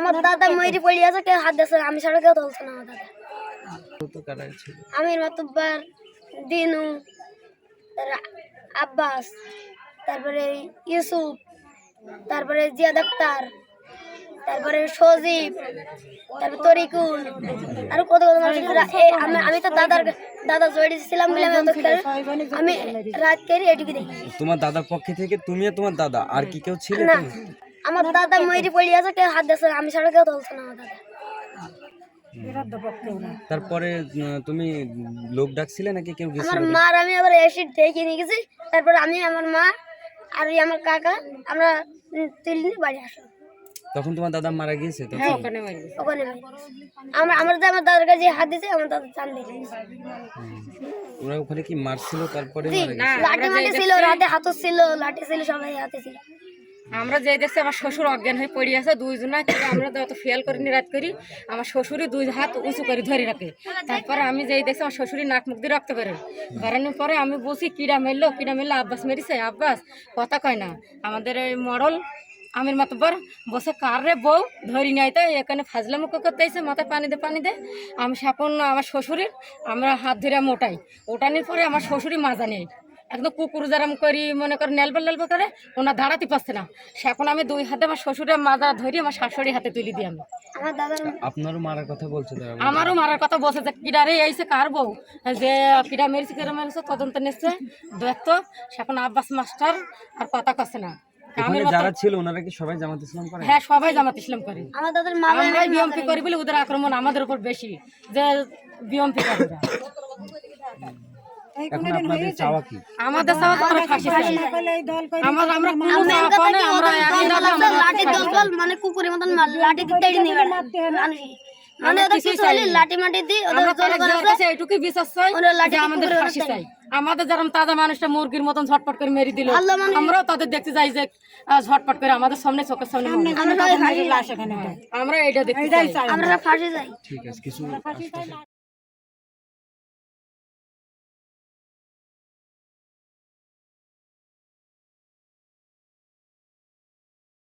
আমার দাদা ময়ূরি পড়ে আছে, কেউ হাত দিচ্ছে, আমি ছাড়া কেউ তুলছে না। আমার দাদা আমির মাতুব্বার, দিনু, আব্বাস, তারপরে ইউসুফ, তারপরে জিয়াদ আক্তার, তারপরে সজীব, তারপরে তরিকুল, আরো কত কত মানুষ। আমি তো দাদা জড়িয়ে ছিলাম বলে আমি রাত করে এটুকু দেখি। তোমার দাদার পক্ষে থেকে তুমি আর তোমার দাদা আর কি কেউ ছিল না, আমার দাদা ময়ূরি পড়ে আছে, কেউ হাত দিচ্ছে, আমি ছাড়া কেউ তুলছে না। আমার দাদা তারপরে তুমি লোক ডাকছিলে নাকি কেউ আমার গেছিল? মার আমি আবার অ্যাসিড ঢেকে নিয়ে গেছি। তারপর আমি, আমার মা আর আমার কাকা, আমরা তুলে নিয়ে বাড়ি আসলাম। তখন তোমার দাদা মারা গিয়েছে তো? ওখানে আমার দাদার কাছে হাত দিছে, আমার দাদা চান দেখে ওরা ওখানে কি মারছিল তারপরে লাঠি মাটি ছিল, রাতে হাতও ছিল, লাঠি ছিল, সবাই হাতে ছিল। আমরা যে দেখছি আমার শ্বশুর অজ্ঞান হয়ে পড়ে আছে, দুইজনা আমরা যত ফেল করিনি রাত করি, আমার শ্বশুরই দুই হাত উঁচু করে ধরে রাখে। তারপরে আমি যেই দেখছি আমার শ্বশুরই নাক মুখ দিয়ে রক্ত বেরোয়। বেরোনোর পরে আমি বসি কিরা মেরলো, আব্বাস মেরেছে, আব্বাস কথা কয় না। আমাদের এই মডল আমির মাতব্বর বসে কার রে বউ ধরি নাই, তো এখানে ফাজলামো করতে এসে মাথায় পানি দে। আমি সাপন আমার শ্বশুরের আমরা হাত ধরে মোটাই, ওটানোর পরে আমার শ্বশুরই মাজা নেই, একদম কুকুর জারাম করি মনে করে নেলবেল করে ওনার দাঁড়াতে পারছে না। সে এখন আমি দুই হাতে আমার শ্বশুরের মাজা ধরি আমার শাশুড়ির হাতে তুলি দিই। আমি আমার দাদার আপনারও মারার কথা বলছে? আমারও মারার কথা বলছে যে কিডারে এইছে কার বউ, যে কিডা মেরেছে কেন মেরেছে তদন্ত নিচ্ছে দেখতো। এখন আব্বাস মাস্টার আর কথা কচ্ছে না। যারা ছিল ওনারা কি সবাই জামাত ইসলাম করে? হ্যাঁ, সবাই জামাত ইসলাম করে। আমার দাদার আমরাই বিএমপি করি বলে ওদের আক্রমণ আমাদের উপর বেশি, যে বিএমপি করে। এখন আপনাদের চাওয়া কি? আমাদের চাওয়া তো আমরা ফাঁসি চাই। আমরা কোনো চাওয়া পাই না, আমরা একই দাদা লাঠি দল মানে কুকুরের মতন লাঠি দিতে নিয়ে মানে ওদের কিছু হলে লাঠি মাটি দিই, ওদের জল করে এইটুকুই বিশ্বাস চাই যে আমাদের ফাঁসি চাই। আমাদের যেরকম তাজা মানুষটা মুরগির মতন ঝটপট করে মেরে দিল, আমরাও তাদের দেখতে যাই যে ঝটপট করে আমাদের সামনে চোখের সামনে আমরা এটা দেখতে চাই। আমরা ফাঁসি যাই। ঠিক আছে, কিছু